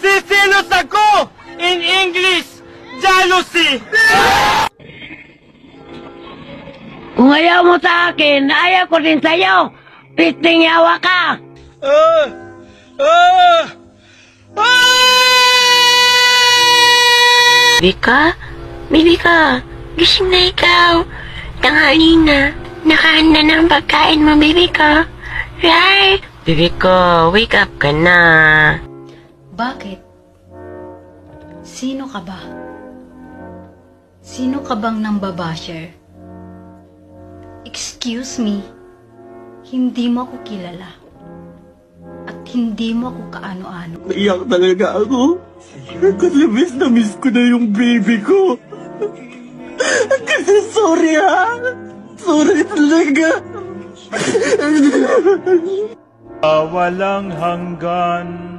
Sisilos ako! In English, jealousy! Kung ayaw mo sa akin, ayaw ko din sa'yo. Pisting yawa ka. Bibi ko, gising na ikaw. Tanghali na, nakahanda ng pagkain mo, bibi ko. Right? Bibi ko, wake up ka na. Bakit? Sino ka ba? Sino ka bang nambabasher? Excuse me, hindi mo ako kilala. At hindi mo ako kaano-ano. Naiyak talaga ako. Kasi miss ko na yung baby ko. Kasi sorry ha. Sorry talaga. Walang hanggan